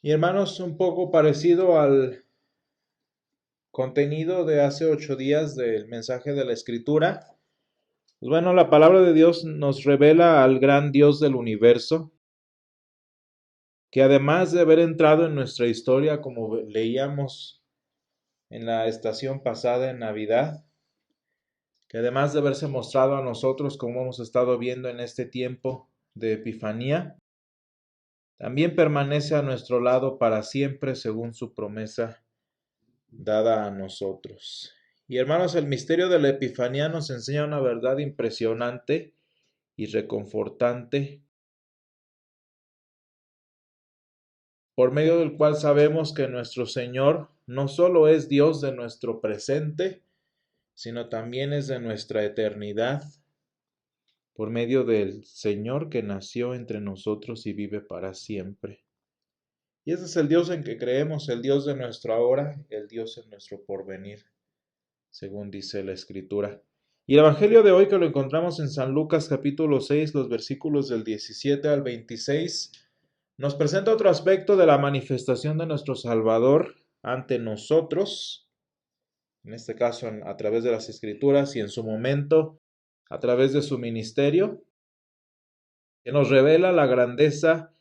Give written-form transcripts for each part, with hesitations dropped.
Y hermanos, un poco parecido al contenido de hace 8 días del mensaje de la Escritura. Pues bueno, la palabra de Dios nos revela al gran Dios del universo, que además de haber entrado en nuestra historia, como leíamos en la estación pasada en Navidad, que además de haberse mostrado a nosotros, como hemos estado viendo en este tiempo de Epifanía, también permanece a nuestro lado para siempre según su promesa dada a nosotros. Y hermanos, el misterio de la Epifanía nos enseña una verdad impresionante y reconfortante, por medio del cual sabemos que nuestro Señor no solo es Dios de nuestro presente, sino también es de nuestra eternidad, por medio del Señor que nació entre nosotros y vive para siempre. Y ese es el Dios en que creemos, el Dios de nuestro ahora, el Dios en nuestro porvenir, según dice la Escritura. Y el Evangelio de hoy, que lo encontramos en San Lucas capítulo 6, los versículos del 17 al 26, nos presenta otro aspecto de la manifestación de nuestro Salvador ante nosotros, en este caso a través de las Escrituras y en su momento a través de su ministerio, que nos revela la grandeza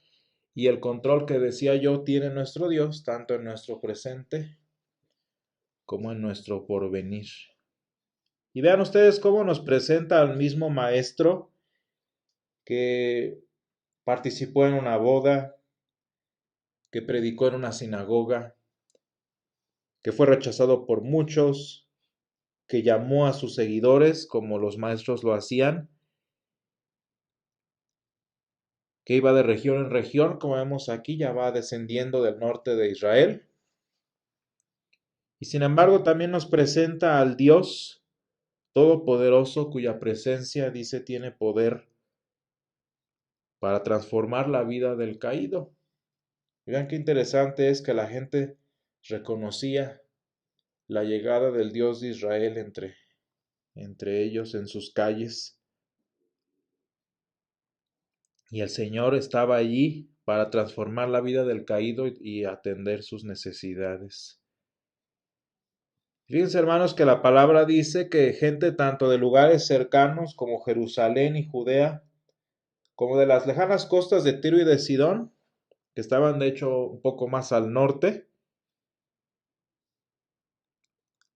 y el control que, decía yo, tiene nuestro Dios, tanto en nuestro presente como en nuestro porvenir. Y vean ustedes cómo nos presenta al mismo Maestro que participó en una boda, que predicó en una sinagoga, que fue rechazado por muchos, que llamó a sus seguidores como los maestros lo hacían, que iba de región en región, como vemos aquí, ya va descendiendo del norte de Israel. Y sin embargo también nos presenta al Dios Todopoderoso, cuya presencia, dice, tiene poder para transformar la vida del caído. Y vean qué interesante es que la gente reconocía la llegada del Dios de Israel entre ellos en sus calles. Y el Señor estaba allí para transformar la vida del caído y atender sus necesidades. Fíjense, hermanos, que la palabra dice que gente tanto de lugares cercanos como Jerusalén y Judea, como de las lejanas costas de Tiro y de Sidón, que estaban de hecho un poco más al norte,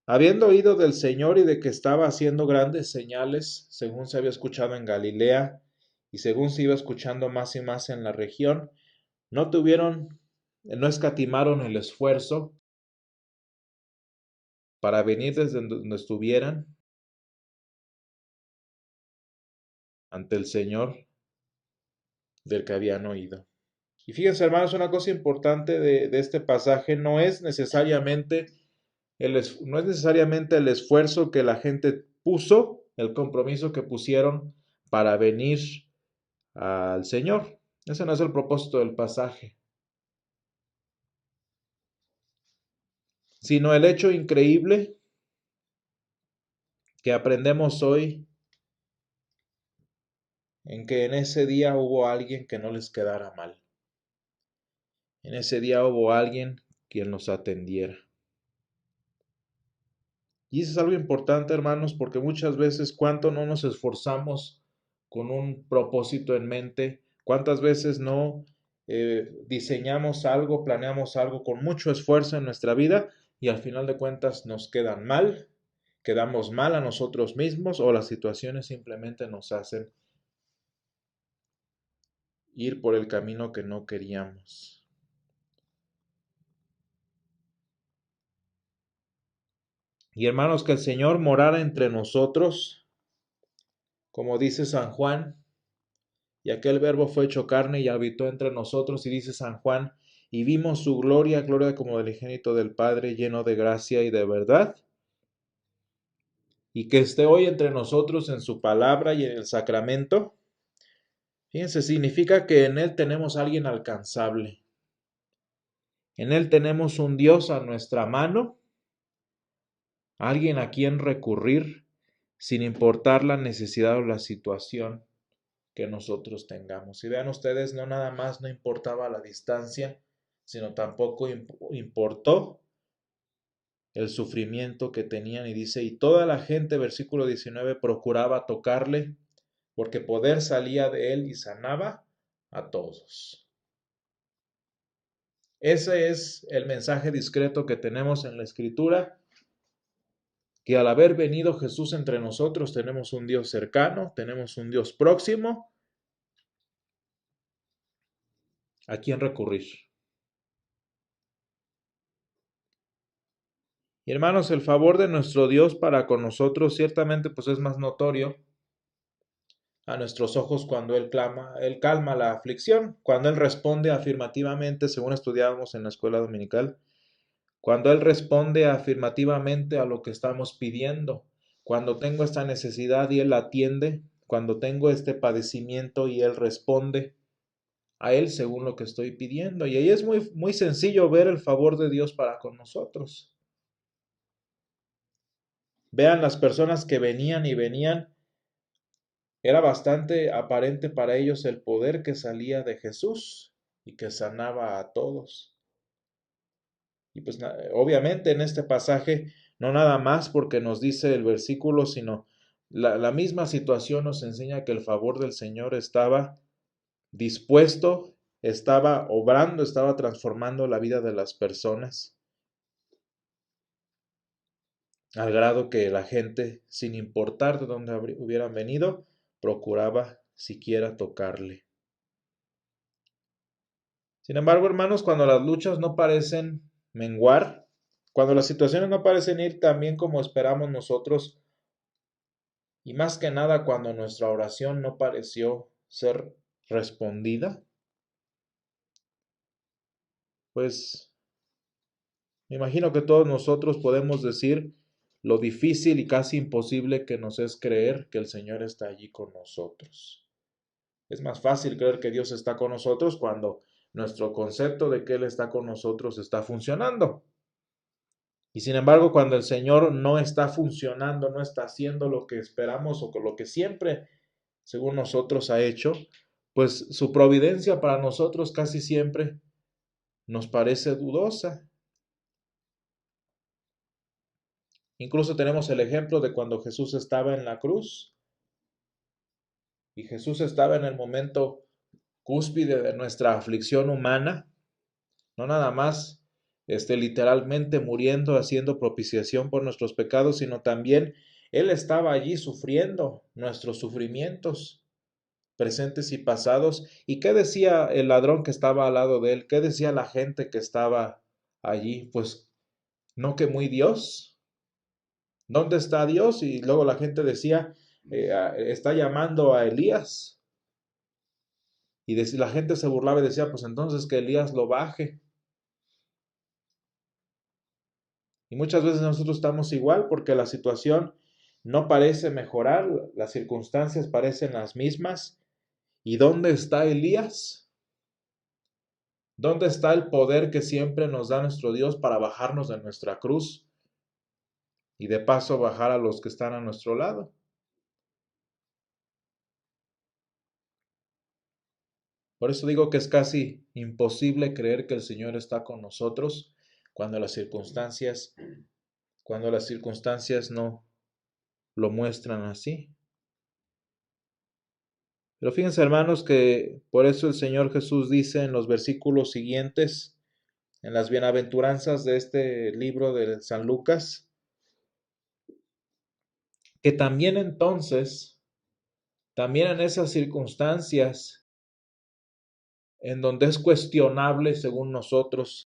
habiendo oído del Señor y de que estaba haciendo grandes señales, según se había escuchado en Galilea y según se iba escuchando más y más en la región, no escatimaron el esfuerzo para venir desde donde estuvieran ante el Señor del que habían oído. Y fíjense, hermanos, una cosa importante de este pasaje no es necesariamente el esfuerzo que la gente puso, el compromiso que pusieron para venir al Señor. Ese no es el propósito del pasaje, sino el hecho increíble que aprendemos hoy en que en ese día hubo alguien que no les quedara mal. En ese día hubo alguien quien los atendiera. Y eso es algo importante, hermanos, porque muchas veces cuánto no nos esforzamos con un propósito en mente, cuántas veces no diseñamos algo, planeamos algo con mucho esfuerzo en nuestra vida y al final de cuentas nos quedan mal, quedamos mal a nosotros mismos o las situaciones simplemente nos hacen ir por el camino que no queríamos. Y hermanos, que el Señor morara entre nosotros, como dice San Juan, y aquel verbo fue hecho carne y habitó entre nosotros, y dice San Juan, y vimos su gloria, gloria como del unigénito del Padre, lleno de gracia y de verdad, y que esté hoy entre nosotros en su palabra y en el sacramento. Fíjense, significa que en Él tenemos a alguien alcanzable. En Él tenemos un Dios a nuestra mano, alguien a quien recurrir, sin importar la necesidad o la situación que nosotros tengamos. Y vean ustedes, no nada más no importaba la distancia, sino tampoco importó el sufrimiento que tenían. Y dice, y toda la gente, versículo 19, procuraba tocarle, porque poder salía de él y sanaba a todos. Ese es el mensaje discreto que tenemos en la Escritura, que al haber venido Jesús entre nosotros tenemos un Dios cercano, tenemos un Dios próximo a quien recurrir. Y hermanos, el favor de nuestro Dios para con nosotros ciertamente pues es más notorio a nuestros ojos cuando Él calma la aflicción, cuando Él responde afirmativamente, según estudiábamos en la escuela dominical, cuando Él responde afirmativamente a lo que estamos pidiendo, cuando tengo esta necesidad y Él la atiende, cuando tengo este padecimiento y Él responde a Él según lo que estoy pidiendo. Y ahí es muy, muy sencillo ver el favor de Dios para con nosotros. Vean las personas que venían y venían. Era bastante aparente para ellos el poder que salía de Jesús y que sanaba a todos. Y pues obviamente en este pasaje, no nada más porque nos dice el versículo, sino la misma situación nos enseña que el favor del Señor estaba dispuesto, estaba obrando, estaba transformando la vida de las personas, al grado que la gente, sin importar de dónde hubieran venido, procuraba siquiera tocarle. Sin embargo, hermanos, cuando las luchas no parecen menguar, cuando las situaciones no parecen ir tan bien como esperamos nosotros, y más que nada cuando nuestra oración no pareció ser respondida, pues me imagino que todos nosotros podemos decir lo difícil y casi imposible que nos es creer que el Señor está allí con nosotros. Es más fácil creer que Dios está con nosotros cuando nuestro concepto de que Él está con nosotros está funcionando. Y sin embargo, cuando el Señor no está funcionando, no está haciendo lo que esperamos o con lo que siempre, según nosotros, ha hecho, pues su providencia para nosotros casi siempre nos parece dudosa. Incluso tenemos el ejemplo de cuando Jesús estaba en la cruz y Jesús estaba en el momento cúspide de nuestra aflicción humana, no nada más literalmente muriendo, haciendo propiciación por nuestros pecados, sino también Él estaba allí sufriendo nuestros sufrimientos presentes y pasados. ¿Y qué decía el ladrón que estaba al lado de Él? ¿Qué decía la gente que estaba allí? Pues, ¿no que muy Dios? ¿Dónde está Dios? Y luego la gente decía, está llamando a Elías. Y la gente se burlaba y decía, pues entonces que Elías lo baje. Y muchas veces nosotros estamos igual porque la situación no parece mejorar, las circunstancias parecen las mismas. ¿Y dónde está Elías? ¿Dónde está el poder que siempre nos da nuestro Dios para bajarnos de nuestra cruz y de paso bajar a los que están a nuestro lado? Por eso digo que es casi imposible creer que el Señor está con nosotros cuando cuando las circunstancias no lo muestran así. Pero fíjense, hermanos, que por eso el Señor Jesús dice en los versículos siguientes, en las bienaventuranzas de este libro de San Lucas, que también entonces, también en esas circunstancias en donde es cuestionable, según nosotros,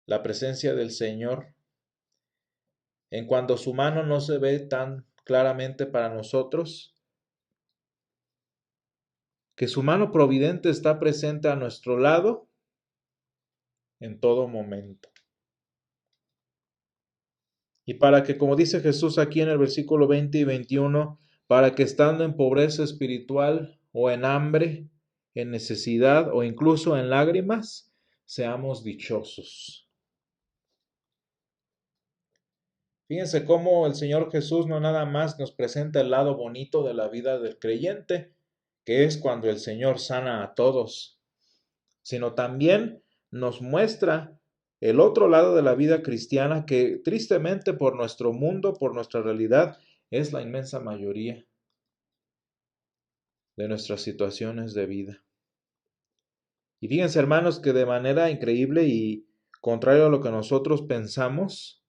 la presencia del Señor, en cuando su mano no se ve tan claramente para nosotros, que su mano providente está presente a nuestro lado en todo momento. Y para que, como dice Jesús aquí en el versículo 20 y 21, para que estando en pobreza espiritual o en hambre, en necesidad o incluso en lágrimas, seamos dichosos. Fíjense cómo el Señor Jesús no nada más nos presenta el lado bonito de la vida del creyente, que es cuando el Señor sana a todos, sino también nos muestra el otro lado de la vida cristiana que tristemente por nuestro mundo, por nuestra realidad, es la inmensa mayoría de nuestras situaciones de vida. Y fíjense, hermanos, que de manera increíble y contrario a lo que nosotros pensamos,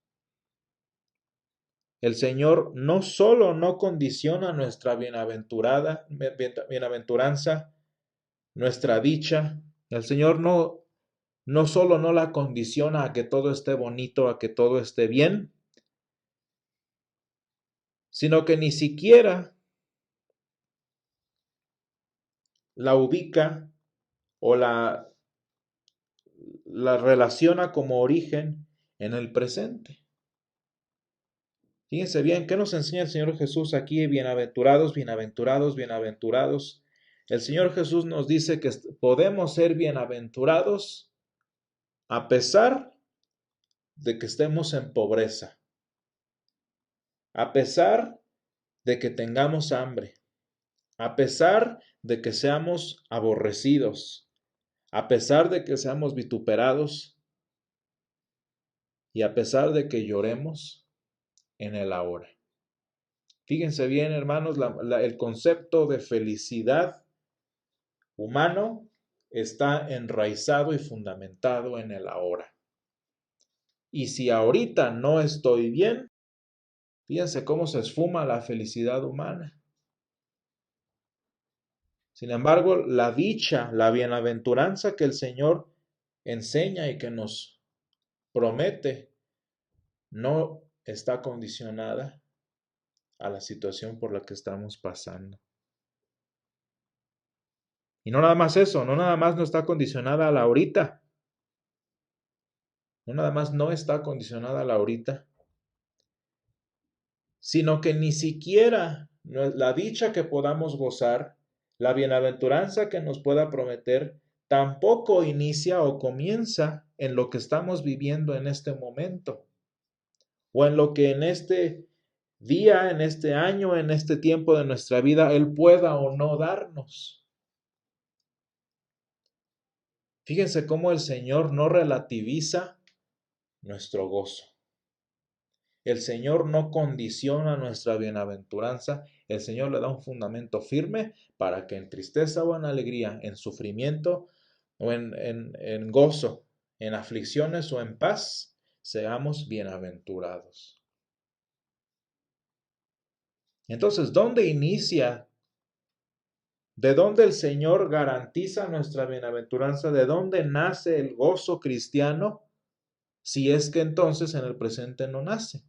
el Señor no solo no condiciona nuestra bienaventuranza, nuestra dicha, el Señor no solo no la condiciona a que todo esté bonito, a que todo esté bien, sino que ni siquiera la ubica o la relaciona como origen en el presente. Fíjense bien, ¿qué nos enseña el Señor Jesús aquí? Bienaventurados, bienaventurados, bienaventurados. El Señor Jesús nos dice que podemos ser bienaventurados a pesar de que estemos en pobreza, a pesar de que tengamos hambre, a pesar de que seamos aborrecidos, a pesar de que seamos vituperados y a pesar de que lloremos en el ahora. Fíjense bien, hermanos, el concepto de felicidad humano está enraizado y fundamentado en el ahora. Y si ahorita no estoy bien, fíjense cómo se esfuma la felicidad humana. Sin embargo, la dicha, la bienaventuranza que el Señor enseña y que nos promete, no está condicionada a la situación por la que estamos pasando. Y no nada más eso, no nada más no está condicionada a la ahorita, no nada más no está condicionada a la ahorita, sino que ni siquiera la dicha que podamos gozar, la bienaventuranza que nos pueda prometer, tampoco inicia o comienza en lo que estamos viviendo en este momento, o en lo que en este día, en este año, en este tiempo de nuestra vida, Él pueda o no darnos. Fíjense cómo el Señor no relativiza nuestro gozo. El Señor no condiciona nuestra bienaventuranza. El Señor le da un fundamento firme para que en tristeza o en alegría, en sufrimiento o en gozo, en aflicciones o en paz, seamos bienaventurados. Entonces, ¿dónde inicia? ¿De dónde el Señor garantiza nuestra bienaventuranza? ¿De dónde nace el gozo cristiano? Si es que entonces en el presente no nace.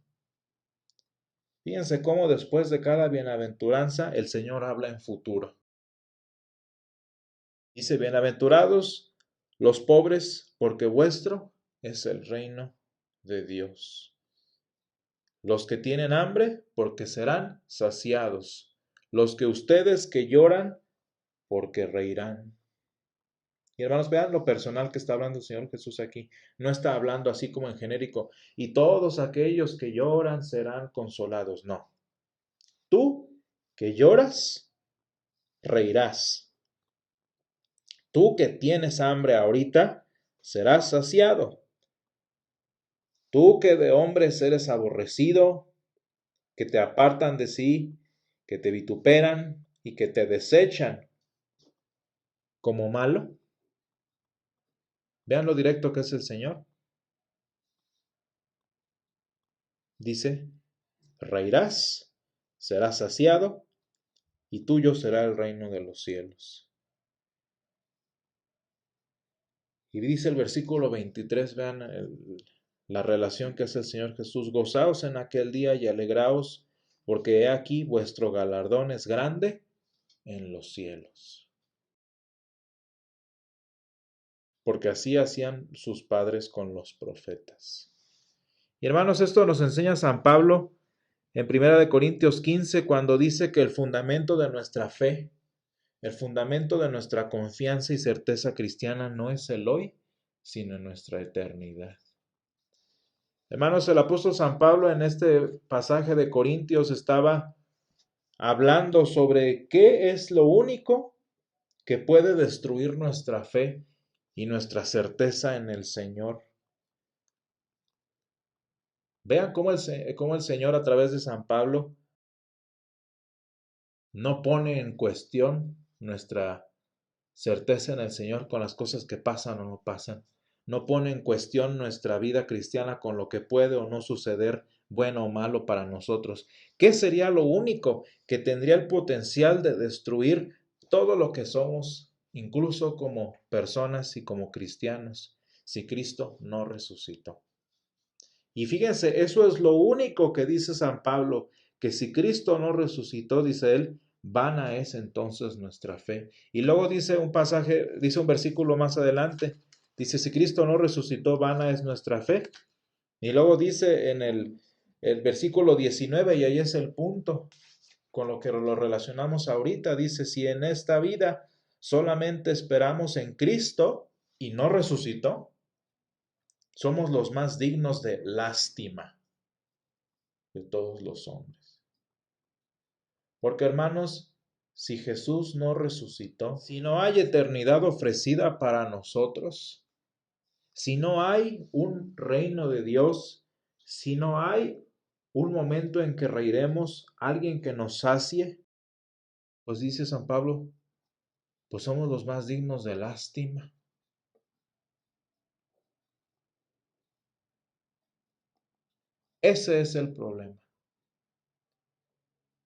Fíjense cómo después de cada bienaventuranza el Señor habla en futuro. Dice, bienaventurados los pobres, porque vuestro es el reino de Dios. Los que tienen hambre, porque serán saciados. Los que ustedes que lloran, porque reirán. Y hermanos, vean lo personal que está hablando el Señor Jesús aquí. No está hablando así como en genérico. Y todos aquellos que lloran serán consolados. No. Tú que lloras, reirás. Tú que tienes hambre ahorita, serás saciado. Tú que de hombres eres aborrecido, que te apartan de sí, que te vituperan y que te desechan como malo. Vean lo directo que es el Señor. Dice, reirás, serás saciado y tuyo será el reino de los cielos. Y dice el versículo 23, vean la relación que hace el Señor Jesús. Gozaos en aquel día y alegraos, porque he aquí vuestro galardón es grande en los cielos. Porque así hacían sus padres con los profetas. Y hermanos, esto nos enseña San Pablo en 1 Corintios 15, cuando dice que el fundamento de nuestra fe, el fundamento de nuestra confianza y certeza cristiana no es el hoy, sino en nuestra eternidad. Hermanos, el apóstol San Pablo en este pasaje de Corintios estaba hablando sobre qué es lo único que puede destruir nuestra fe y nuestra certeza en el Señor. Vean cómo el Señor a través de San Pablo no pone en cuestión nuestra certeza en el Señor con las cosas que pasan o no pasan. No pone en cuestión nuestra vida cristiana con lo que puede o no suceder, bueno o malo para nosotros. ¿Qué sería lo único que tendría el potencial de destruir todo lo que somos, incluso como personas y como cristianos, si Cristo no resucitó? Y fíjense, eso es lo único que dice San Pablo, que si Cristo no resucitó, dice él, vana es entonces nuestra fe. Y luego dice un pasaje, dice un versículo más adelante, dice, si Cristo no resucitó, vana es nuestra fe. Y luego dice en el versículo 19, y ahí es el punto con lo que lo relacionamos ahorita, dice, si en esta vida solamente esperamos en Cristo y no resucitó, somos los más dignos de lástima de todos los hombres. Porque hermanos, si Jesús no resucitó, si no hay eternidad ofrecida para nosotros, si no hay un reino de Dios, si no hay un momento en que reiremos, alguien que nos sacie, pues dice San Pablo, pues somos los más dignos de lástima. Ese es el problema.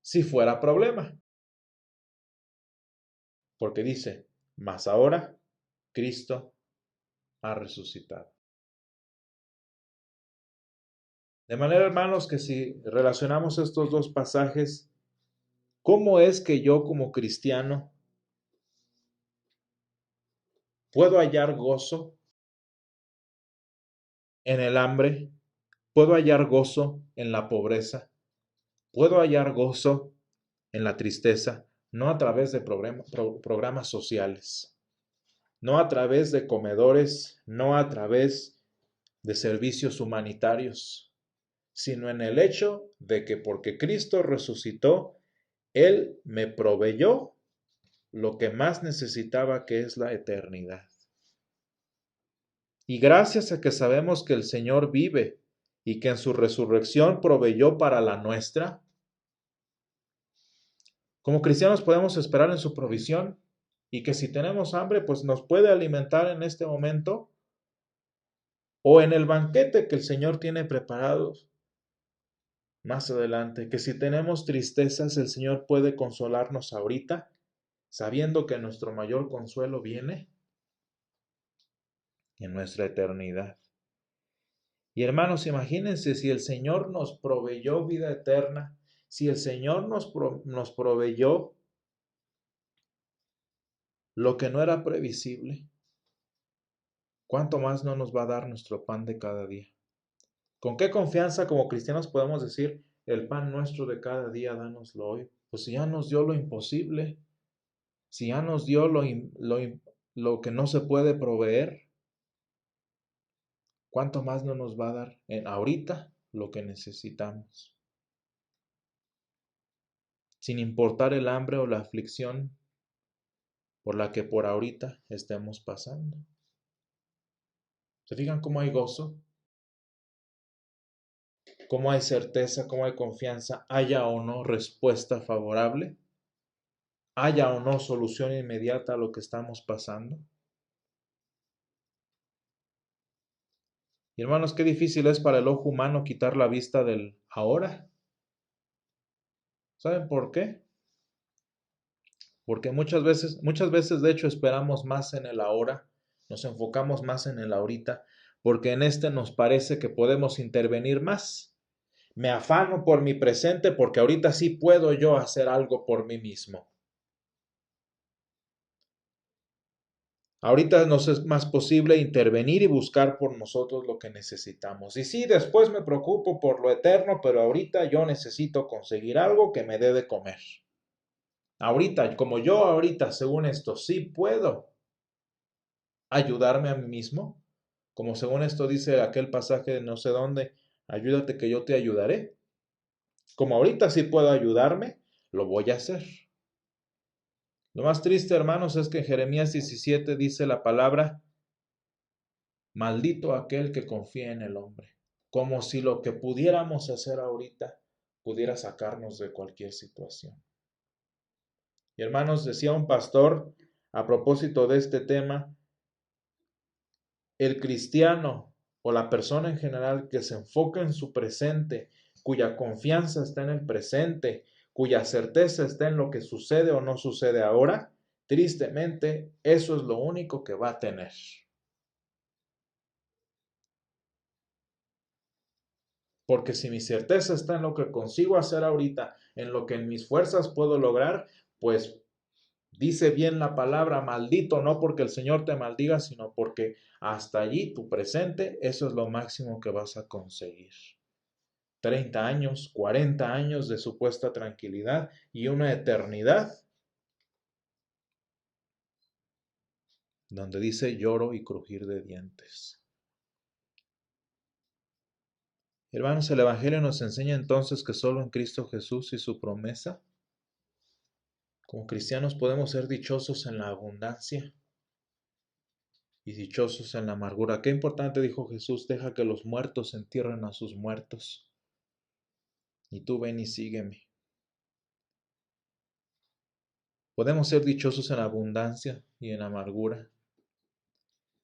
Si fuera problema. Porque dice, mas ahora Cristo ha resucitado. De manera, hermanos, que si relacionamos estos dos pasajes, ¿cómo es que yo como cristiano puedo hallar gozo en el hambre? ¿Puedo hallar gozo en la pobreza? ¿Puedo hallar gozo en la tristeza? No a través de programas sociales, no a través de comedores, no a través de servicios humanitarios, sino en el hecho de que porque Cristo resucitó, Él me proveyó lo que más necesitaba, que es la eternidad. Y gracias a que sabemos que el Señor vive y que en su resurrección proveyó para la nuestra, como cristianos podemos esperar en su provisión y que si tenemos hambre, pues nos puede alimentar en este momento o en el banquete que el Señor tiene preparado más adelante, que si tenemos tristezas, el Señor puede consolarnos ahorita, sabiendo que nuestro mayor consuelo viene en nuestra eternidad. Y hermanos, imagínense si el Señor nos proveyó vida eterna, si el Señor nos proveyó lo que no era previsible, ¿cuánto más no nos va a dar nuestro pan de cada día? ¿Con qué confianza como cristianos podemos decir, el pan nuestro de cada día, dánoslo hoy? Pues si ya nos dio lo imposible, si ya nos dio lo que no se puede proveer, ¿cuánto más no nos va a dar ahorita lo que necesitamos? Sin importar el hambre o la aflicción por la que por ahorita estemos pasando. ¿Se fijan cómo hay gozo? ¿Cómo hay certeza? ¿Cómo hay confianza? ¿Haya o no respuesta favorable? ¿Haya o no solución inmediata a lo que estamos pasando? Y hermanos, qué difícil es para el ojo humano quitar la vista del ahora. ¿Saben por qué? Porque muchas veces de hecho esperamos más en el ahora, nos enfocamos más en el ahorita, porque en este nos parece que podemos intervenir más. Me afano por mi presente porque ahorita sí puedo yo hacer algo por mí mismo. Ahorita nos es más posible intervenir y buscar por nosotros lo que necesitamos. Y sí, después me preocupo por lo eterno, pero ahorita yo necesito conseguir algo que me dé de comer. Ahorita, como yo ahorita, según esto, sí puedo ayudarme a mí mismo, como según esto dice aquel pasaje de no sé dónde, ayúdate que yo te ayudaré. Como ahorita sí puedo ayudarme, lo voy a hacer. Lo más triste, hermanos, es que en Jeremías 17 dice la palabra Maldito aquel que confía en el hombre, como si lo que pudiéramos hacer ahorita pudiera sacarnos de cualquier situación. Y hermanos, decía un pastor a propósito de este tema, el cristiano o la persona en general que se enfoca en su presente, cuya confianza está en el presente, cuya certeza está en lo que sucede o no sucede ahora, tristemente, eso es lo único que va a tener. Porque si mi certeza está en lo que consigo hacer ahorita, en lo que en mis fuerzas puedo lograr, pues dice bien la palabra, maldito, no porque el Señor te maldiga, sino porque hasta allí tu presente, eso es lo máximo que vas a conseguir. 30 años, 40 años de supuesta tranquilidad y una eternidad donde dice lloro y crujir de dientes. Hermanos, el Evangelio nos enseña entonces que solo en Cristo Jesús y su promesa, como cristianos podemos ser dichosos en la abundancia y dichosos en la amargura. Qué importante, dijo Jesús, deja que los muertos entierren a sus muertos. Y tú ven y sígueme. Podemos ser dichosos en abundancia y en amargura.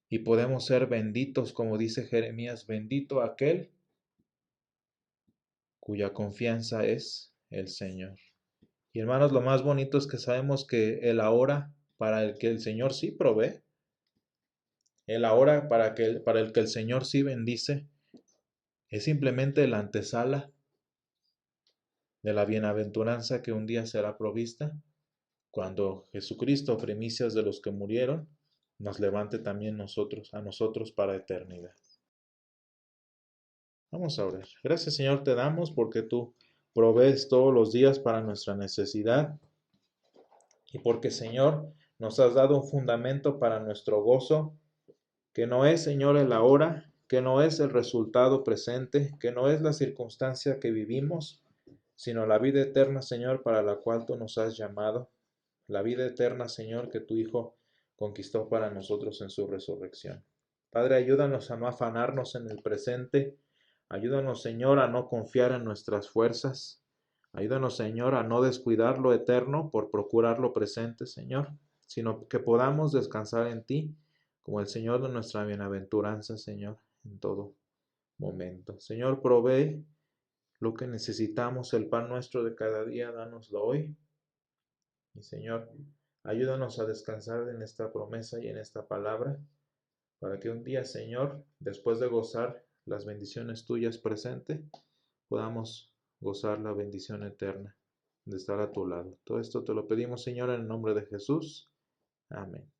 Y podemos ser benditos, como dice Jeremías, bendito aquel cuya confianza es el Señor. Y hermanos, lo más bonito es que sabemos que el ahora para el que el Señor sí provee, el ahora para el que el Señor sí bendice, es simplemente la antesala de la bienaventuranza que un día será provista cuando Jesucristo, primicias de los que murieron, nos levante también a nosotros para eternidad. Vamos a orar. Gracias, Señor, te damos porque tú provees todos los días para nuestra necesidad y porque, Señor, nos has dado un fundamento para nuestro gozo, que no es, Señor, el ahora, que no es el resultado presente, que no es la circunstancia que vivimos, sino la vida eterna, Señor, para la cual tú nos has llamado, la vida eterna, Señor, que tu Hijo conquistó para nosotros en su resurrección. Padre, ayúdanos a no afanarnos en el presente, ayúdanos, Señor, a no confiar en nuestras fuerzas, ayúdanos, Señor, a no descuidar lo eterno por procurar lo presente, Señor, sino que podamos descansar en ti, como el Señor de nuestra bienaventuranza, Señor, en todo momento. Señor, provee lo que necesitamos, el pan nuestro de cada día, dánoslo hoy. Y Señor, ayúdanos a descansar en esta promesa y en esta palabra, para que un día, Señor, después de gozar las bendiciones tuyas presentes, podamos gozar la bendición eterna de estar a tu lado. Todo esto te lo pedimos, Señor, en el nombre de Jesús. Amén.